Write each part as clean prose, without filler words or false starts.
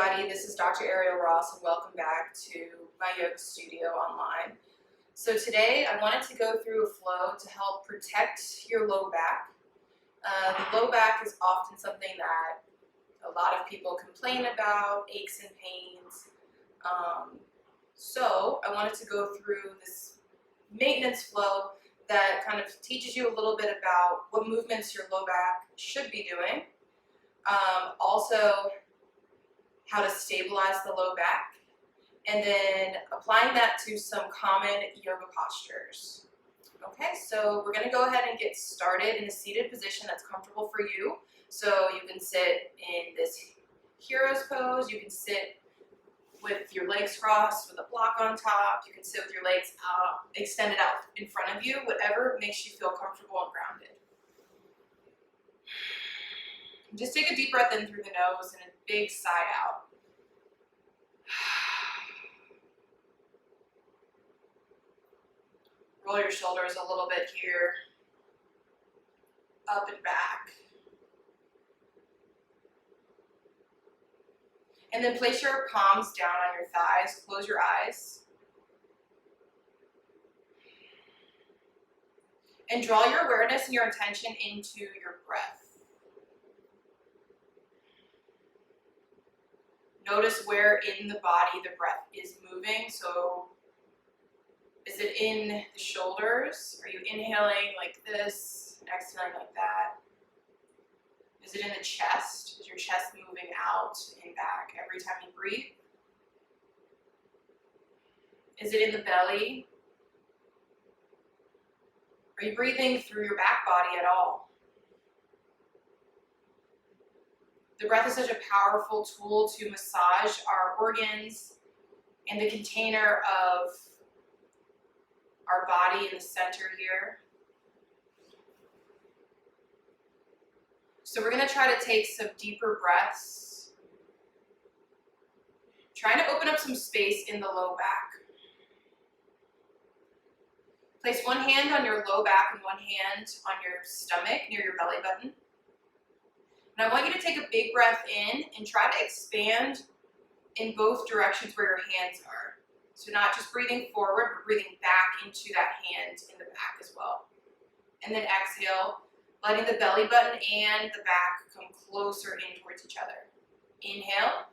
everybody, this is Dr. Ariel Ross and welcome back to my yoga studio online. So today I wanted to go through a flow to help protect your low back. The low back is often something that a lot of people complain about, aches and pains. So I wanted to go through this maintenance flow that kind of teaches you a little bit about what movements your low back should be doing. Also, how to stabilize the low back, and then applying that to some common yoga postures. Okay, so we're gonna go ahead and get started in a seated position that's comfortable for you. So you can sit in this hero's pose, you can sit with your legs crossed with a block on top, you can sit with your legs out, extended out in front of you, whatever makes you feel comfortable and grounded. Just take a deep breath in through the nose and a big sigh out. Roll your shoulders a little bit here, up and back. And then place your palms down on your thighs, close your eyes. And draw your awareness and your attention into your breath. Notice where in the body the breath is moving. So is it in the shoulders? Are you inhaling like this, and exhaling like that? Is it in the chest? Is your chest moving out and back every time you breathe? Is it in the belly? Are you breathing through your back body at all? The breath is such a powerful tool to massage our organs and the container of our body in the center here. So we're going to try to take some deeper breaths, trying to open up some space in the low back. Place one hand on your low back and one hand on your stomach near your belly button. And I want you to take a big breath in and try to expand in both directions where your hands are. So not just breathing forward, but breathing back into that hand in the back as well. And then exhale, letting the belly button and the back come closer in towards each other. Inhale.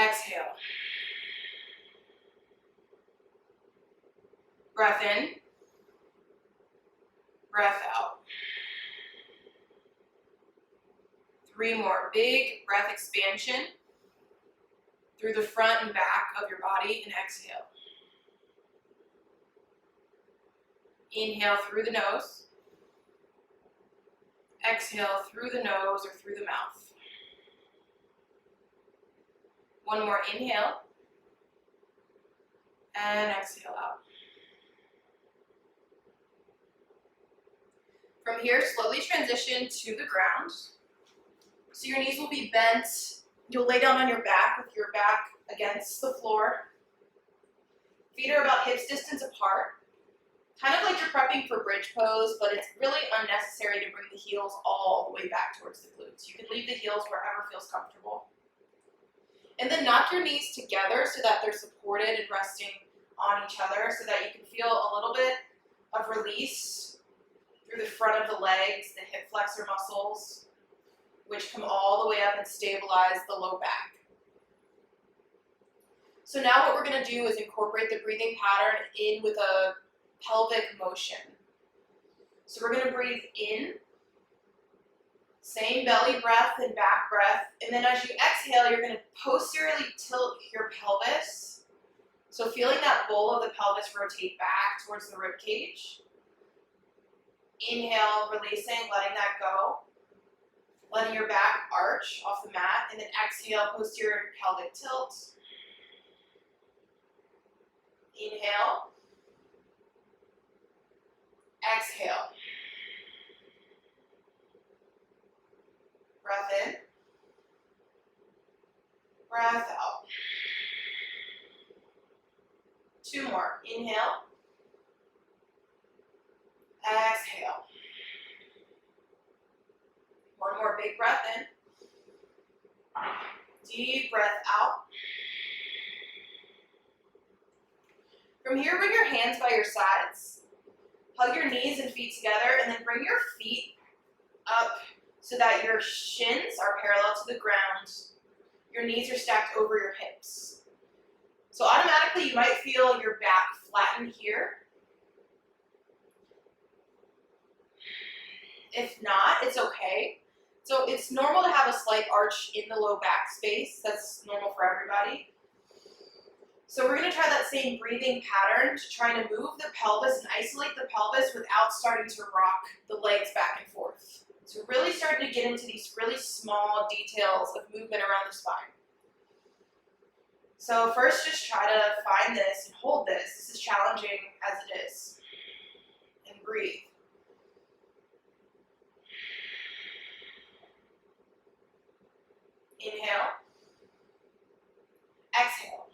Exhale. Breath in. Breath out. 3 more. Big breath expansion through the front and back of your body, and exhale. Inhale through the nose. Exhale through the nose or through the mouth. 1 more inhale. And exhale out. From here, slowly transition to the ground. So your knees will be bent. You'll lay down on your back with your back against the floor. Feet are about hips distance apart. Kind of like you're prepping for bridge pose, but it's really unnecessary to bring the heels all the way back towards the glutes. You can leave the heels wherever feels comfortable. And then knock your knees together so that they're supported and resting on each other so that you can feel a little bit of release through the front of the legs, the hip flexor muscles, which come all the way up and stabilize the low back. So now what we're going to do is incorporate the breathing pattern in with a pelvic motion. So we're going to breathe in, same belly breath and back breath, and then as you exhale, you're going to posteriorly tilt your pelvis. So feeling that bowl of the pelvis rotate back towards the rib cage. Inhale, releasing, letting that go. Letting your back arch off the mat, and then exhale, posterior pelvic tilt. Inhale. Exhale. Breath in. Breath out. 2 more. Inhale. Exhale. 1 more big breath in. Deep breath out. From here, bring your hands by your sides. Hug your knees and feet together, and then bring your feet up so that your shins are parallel to the ground. Your knees are stacked over your hips. So automatically, you might feel your back flatten here. If not, it's okay. So it's normal to have a slight arch in the low back space. That's normal for everybody. So we're going to try that same breathing pattern to try to move the pelvis and isolate the pelvis without starting to rock the legs back and forth. So we're really starting to get into these really small details of movement around the spine. So first, just try to find this and hold this. This is challenging as it is. And breathe. Inhale. Exhale.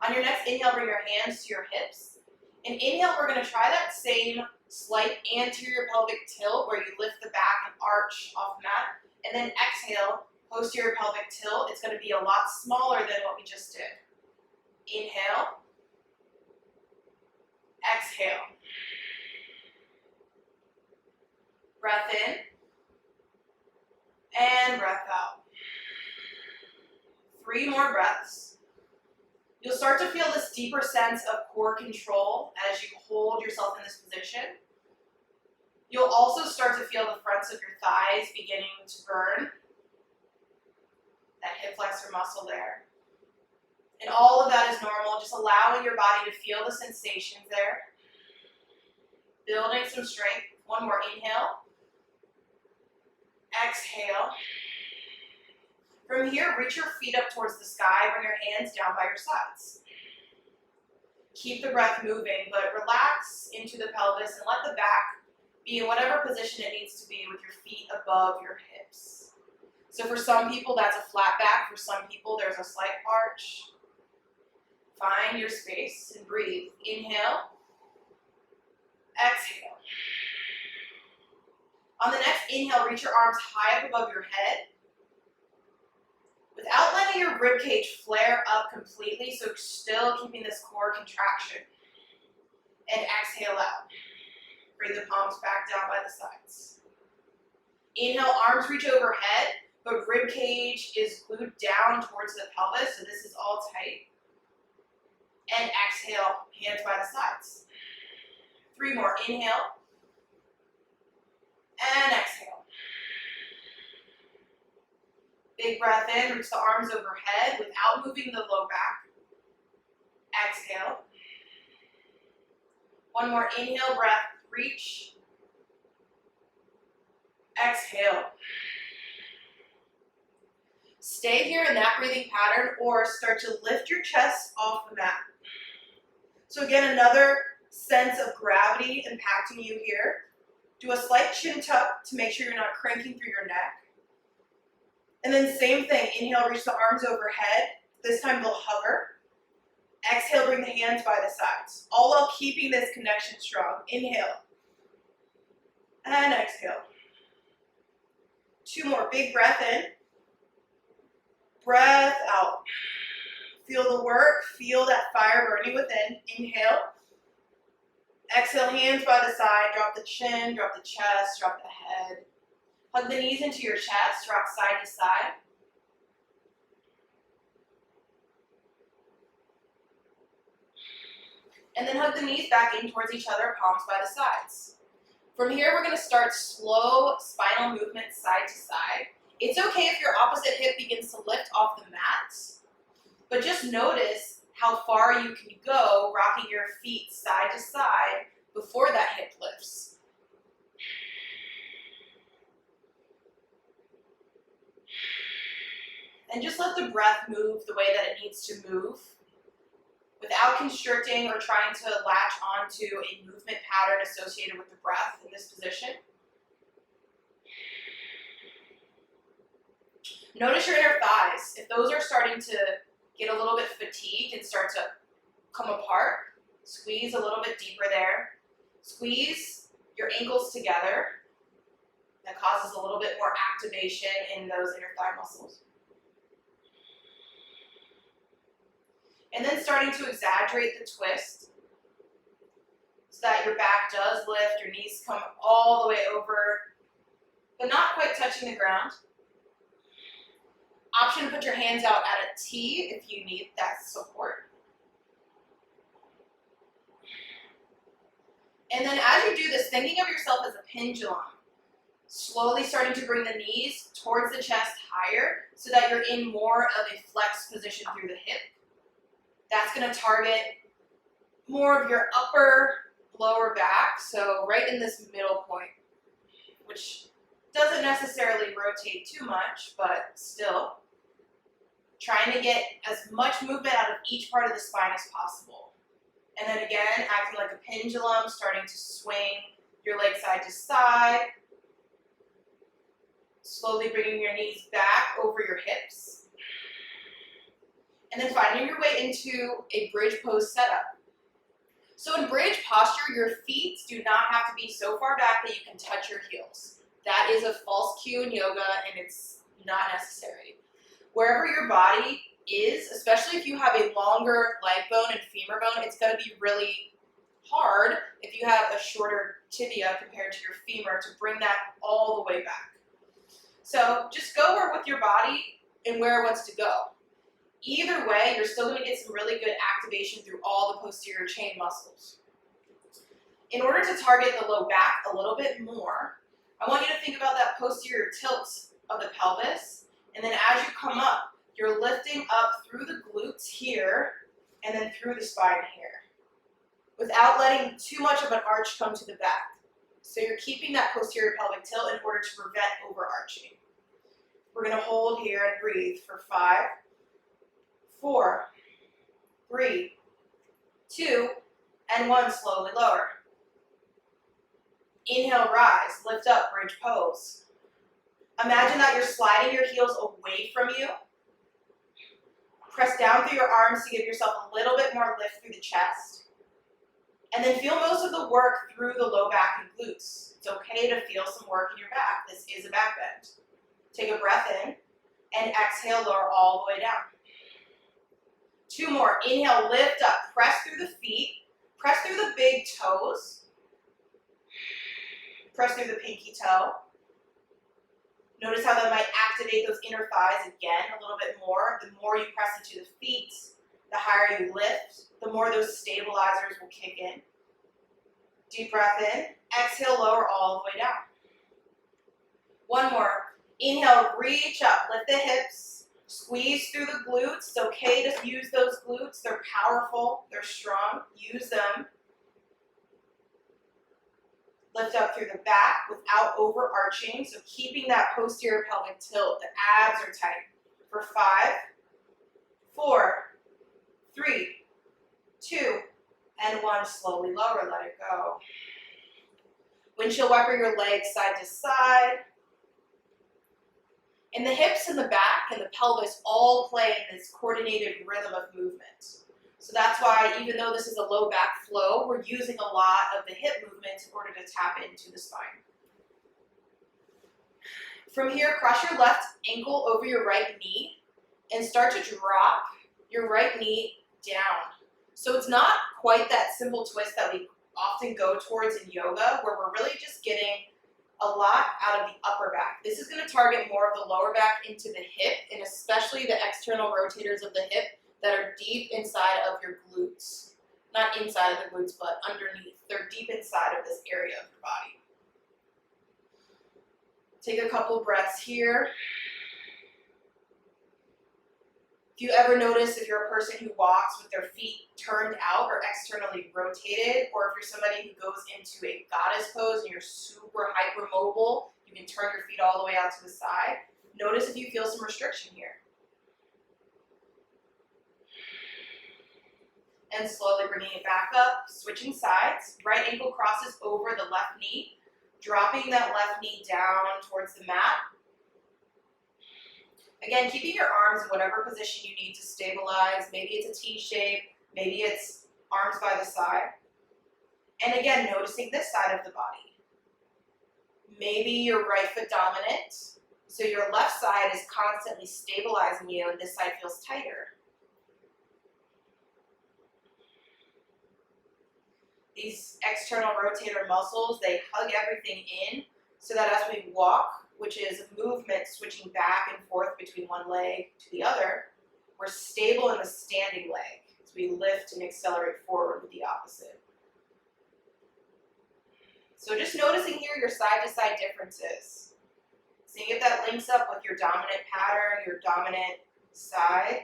On your next inhale, bring your hands to your hips. And inhale, we're going to try that same slight anterior pelvic tilt where you lift the back and arch off the mat. And then exhale, posterior pelvic tilt. It's going to be a lot smaller than what we just did. Inhale. Exhale. Breath in. And breath out. 3 more breaths. You'll start to feel this deeper sense of core control as you hold yourself in this position. You'll also start to feel the fronts of your thighs beginning to burn. That hip flexor muscle there. And all of that is normal, just allowing your body to feel the sensations there. Building some strength. 1 more inhale. Exhale. From here, reach your feet up towards the sky, bring your hands down by your sides. Keep the breath moving, but relax into the pelvis and let the back be in whatever position it needs to be with your feet above your hips. So for some people, that's a flat back. For some people, there's a slight arch. Find your space and breathe. Inhale. Exhale. On the next inhale, reach your arms high up above your head. Without letting your ribcage flare up completely, so still keeping this core contraction. And exhale out. Bring the palms back down by the sides. Inhale, arms reach overhead, but ribcage is glued down towards the pelvis, so this is all tight. And exhale, hands by the sides. 3 more. Inhale. And exhale. Big breath in, reach the arms overhead without moving the low back. Exhale. 1 more inhale, breath, reach. Exhale. Stay here in that breathing pattern or start to lift your chest off the mat. So again, another sense of gravity impacting you here. Do a slight chin tuck to make sure you're not cranking through your neck. And then same thing, inhale, reach the arms overhead. This time they'll hover. Exhale, bring the hands by the sides, all while keeping this connection strong. Inhale. And exhale. 2 more, big breath in. Breath out. Feel the work, feel that fire burning within. Inhale. Exhale, hands by the side, drop the chin, drop the chest, drop the head. Hug the knees into your chest, rock side to side. And then hug the knees back in towards each other, palms by the sides. From here, we're going to start slow spinal movement side to side. It's okay if your opposite hip begins to lift off the mat, but just notice how far you can go rocking your feet side to side before that hip lifts. And just let the breath move the way that it needs to move without constricting or trying to latch onto a movement pattern associated with the breath in this position. Notice your inner thighs. If those are starting to get a little bit fatigued and start to come apart, squeeze a little bit deeper there. Squeeze your ankles together. That causes a little bit more activation in those inner thigh muscles. And then starting to exaggerate the twist so that your back does lift, your knees come all the way over, but not quite touching the ground. Option to put your hands out at a T if you need that support. And then as you do this, thinking of yourself as a pendulum, slowly starting to bring the knees towards the chest higher so that you're in more of a flex position through the hip. That's going to target more of your upper lower back, so right in this middle point, which doesn't necessarily rotate too much, but still trying to get as much movement out of each part of the spine as possible. And then again, acting like a pendulum, starting to swing your leg side to side, slowly bringing your knees back over your hips, and then finding your way into a bridge pose setup. So in bridge posture, your feet do not have to be so far back that you can touch your heels. That is a false cue in yoga, and it's not necessary. Wherever your body is, especially if you have a longer leg bone and femur bone, it's going to be really hard if you have a shorter tibia compared to your femur to bring that all the way back. So just go with your body and where it wants to go. Either way, you're still going to get some really good activation through all the posterior chain muscles. In order to target the low back a little bit more, I want you to think about that posterior tilt of the pelvis, and then as you come up, you're lifting up through the glutes here, and then through the spine here, without letting too much of an arch come to the back. So you're keeping that posterior pelvic tilt in order to prevent overarching. We're going to hold here and breathe for 5, 4, 3, 2, and 1. Slowly lower. Inhale, rise, lift up, bridge pose. Imagine that you're sliding your heels away from you. Press down through your arms to give yourself a little bit more lift through the chest. And then feel most of the work through the low back and glutes. It's okay to feel some work in your back. This is a back bend. Take a breath in and exhale, lower all the way down. 2 more. Inhale, lift up, press through the feet, press through the big toes, press through the pinky toe. Notice how that might activate those inner thighs again a little bit more. The more you press into the feet, the higher you lift, the more those stabilizers will kick in. Deep breath in, exhale, lower all the way down. 1 more. Inhale, reach up, lift the hips, squeeze through the glutes. It's okay to use those glutes. They're powerful, they're strong. Use them. Lift up through the back without overarching, so keeping that posterior pelvic tilt. The abs are tight. For 5, 4, 3, 2, and 1. Slowly lower, let it go. Windshield wiper your legs side to side. And the hips and the back and the pelvis all play in this coordinated rhythm of movement. So that's why, even though this is a low back flow, we're using a lot of the hip movement in order to tap into the spine. From here, cross your left ankle over your right knee and start to drop your right knee down. So it's not quite that simple twist that we often go towards in yoga, where we're really just getting a lot out of the upper back. This is going to target more of the lower back into the hip, and especially the external rotators of the hip that are deep inside of your glutes. Not inside of the glutes, but underneath. They're deep inside of this area of your body. Take a couple breaths here. If you ever notice, if you're a person who walks with their feet turned out or externally rotated, or if you're somebody who goes into a goddess pose and you're super hypermobile, you can turn your feet all the way out to the side. Notice if you feel some restriction here. And slowly bringing it back up, switching sides. Right ankle crosses over the left knee, dropping that left knee down towards the mat. Again, keeping your arms in whatever position you need to stabilize. Maybe it's a T shape, maybe it's arms by the side. And again, noticing this side of the body. Maybe your right foot dominant, so your left side is constantly stabilizing you and this side feels tighter. These external rotator muscles, they hug everything in so that as we walk, which is movement switching back and forth between one leg to the other, we're stable in the standing leg as we lift and accelerate forward with the opposite. So just noticing here your side-to-side differences. Seeing if that links up with your dominant pattern, your dominant side.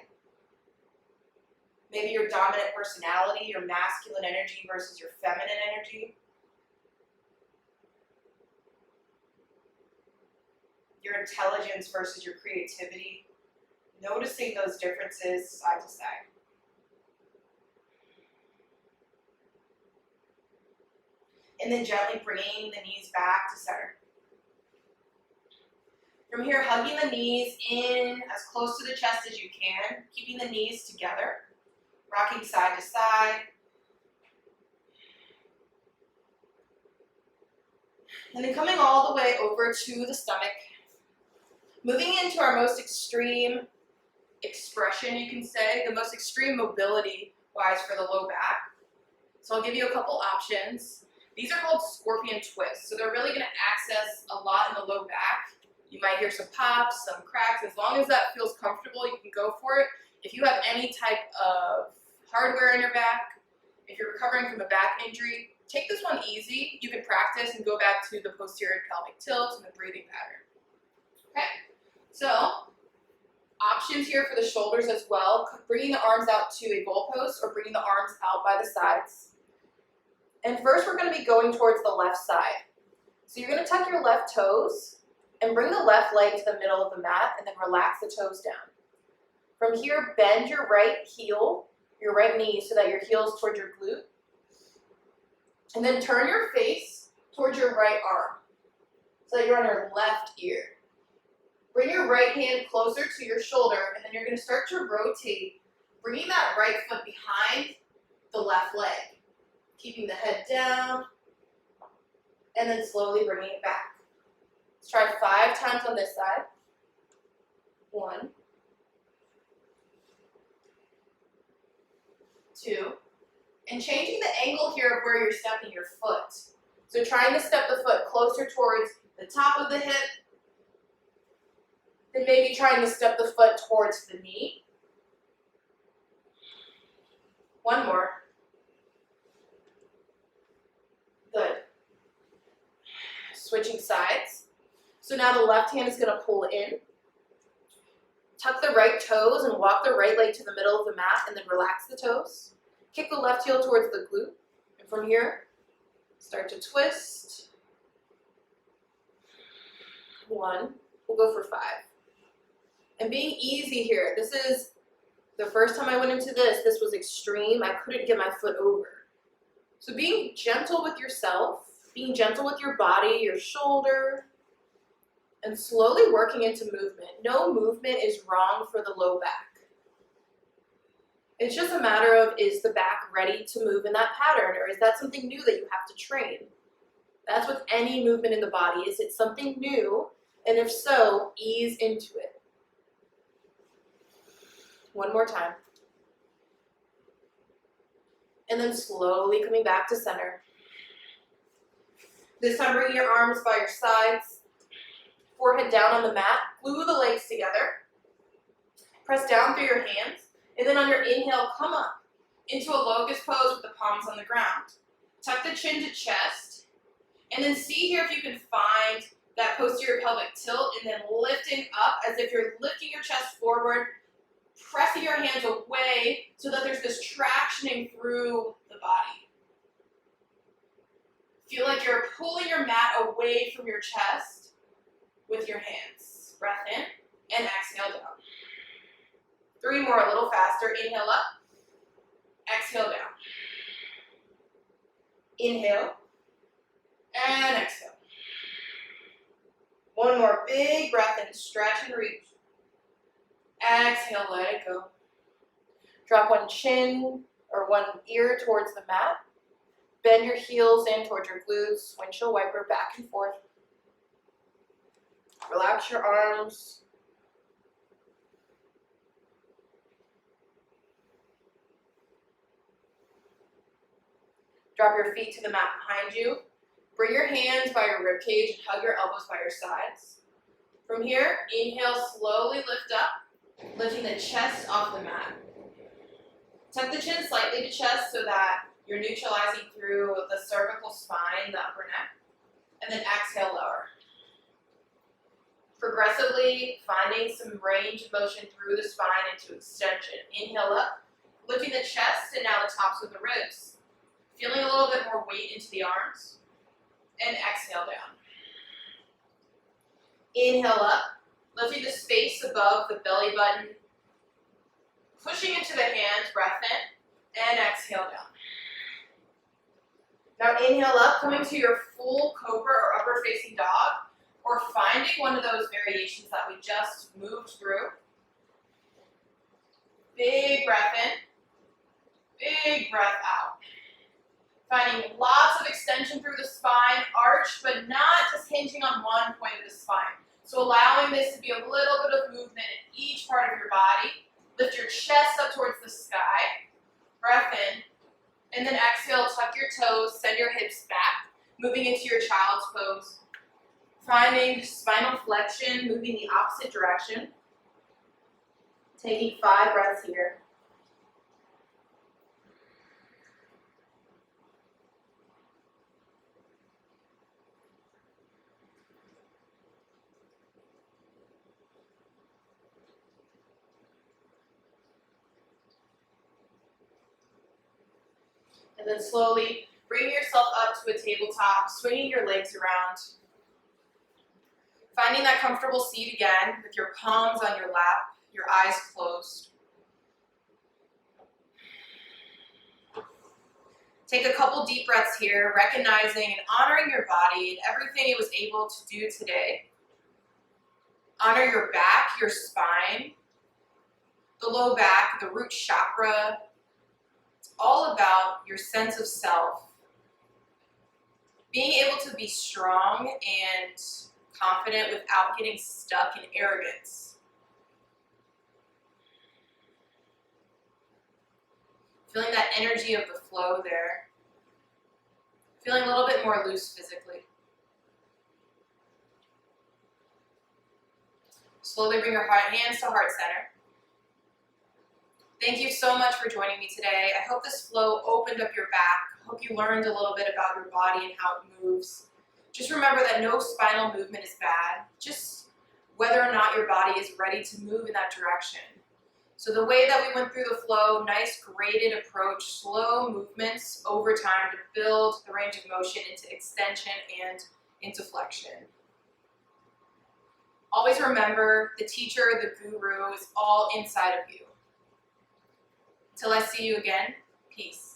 Maybe your dominant personality, your masculine energy versus your feminine energy. Your intelligence versus your creativity. Noticing those differences side to side. And then gently bringing the knees back to center. From here, hugging the knees in as close to the chest as you can, keeping the knees together, rocking side to side. And then coming all the way over to the stomach, moving into our most extreme expression, you can say, the most extreme mobility-wise for the low back. So I'll give you a couple options. These are called scorpion twists. So they're really going to access a lot in the low back. You might hear some pops, some cracks. As long as that feels comfortable, you can go for it. If you have any type of hardware in your back, if you're recovering from a back injury, take this one easy. You can practice and go back to the posterior pelvic tilt and the breathing pattern. Okay, so options here for the shoulders as well. Bringing the arms out to a goalpost or bringing the arms out by the sides. And first we're going to be going towards the left side. So you're going to tuck your left toes and bring the left leg to the middle of the mat and then relax the toes down. From here, bend your right heel, your right knee so that your heel's towards your glute. And then turn your face towards your right arm so that you're on your left ear. Bring your right hand closer to your shoulder and then you're going to start to rotate, bringing that right foot behind the left leg. Keeping the head down, and then slowly bringing it back. Let's try 5 times on this side. 1, 2, and changing the angle here of where you're stepping your foot. So trying to step the foot closer towards the top of the hip, then maybe trying to step the foot towards the knee. 1 more. Good. Switching sides. So now the left hand is going to pull in. Tuck the right toes and walk the right leg to the middle of the mat and then relax the toes. Kick the left heel towards the glute. And from here, start to twist. 1. We'll go for 5. And being easy here. This is the first time I went into this. This was extreme. I couldn't get my foot over. So being gentle with yourself, being gentle with your body, your shoulder, and slowly working into movement. No movement is wrong for the low back. It's just a matter of, is the back ready to move in that pattern, or is that something new that you have to train? That's with any movement in the body. Is it something new? And if so, ease into it. 1 more time. And then slowly coming back to center. This time bringing your arms by your sides, forehead down on the mat, glue the legs together. Press down through your hands, and then on your inhale, come up into a locust pose with the palms on the ground. Tuck the chin to chest, and then see here if you can find that posterior pelvic tilt, and then lifting up as if you're lifting your chest forward, pressing your hands away so that there's this tractioning through the body. Feel like you're pulling your mat away from your chest with your hands. Breath in and exhale down. 3 more, a little faster. Inhale up, exhale down. Inhale and exhale. 1 more big breath in, stretch and reach. Exhale, let it go. Drop one chin or one ear towards the mat. Bend your heels in towards your glutes. Windshield wiper back and forth. Relax your arms. Drop your feet to the mat behind you. Bring your hands by your rib cage and hug your elbows by your sides. From here, inhale, slowly lift up, lifting the chest off the mat. Tuck the chin slightly to chest so that you're neutralizing through the cervical spine, the upper neck. And then exhale, lower. Progressively finding some range of motion through the spine into extension. Inhale up, lifting the chest and now the tops of the ribs. Feeling a little bit more weight into the arms. And exhale down. Inhale up, lifting the space above the belly button. Pushing into the hands, breath in, and exhale down. Now inhale up, coming to your full cobra or upward facing dog, or finding one of those variations that we just moved through. Big breath in, big breath out. Finding lots of extension through the spine, arch, but not just hinging on one point of the spine. So allowing this to be a little bit of movement in each part of your body. Lift your chest up towards the sky. Breath in. And then exhale, tuck your toes, send your hips back. Moving into your child's pose. Finding spinal flexion, moving the opposite direction. Taking 5 breaths here. And then slowly bring yourself up to a tabletop, swinging your legs around. Finding that comfortable seat again with your palms on your lap, your eyes closed. Take a couple deep breaths here, recognizing and honoring your body and everything it was able to do today. Honor your back, your spine, the low back, the root chakra. It's all about your sense of self. Being able to be strong and confident without getting stuck in arrogance. Feeling that energy of the flow there. Feeling a little bit more loose physically. Slowly bring your hands to heart center. Thank you so much for joining me today. I hope this flow opened up your back. I hope you learned a little bit about your body and how it moves. Just remember that no spinal movement is bad, just whether or not your body is ready to move in that direction. So the way that we went through the flow, nice graded approach, slow movements over time to build the range of motion into extension and into flexion. Always remember, the teacher, the guru is all inside of you. Till I see you again, peace.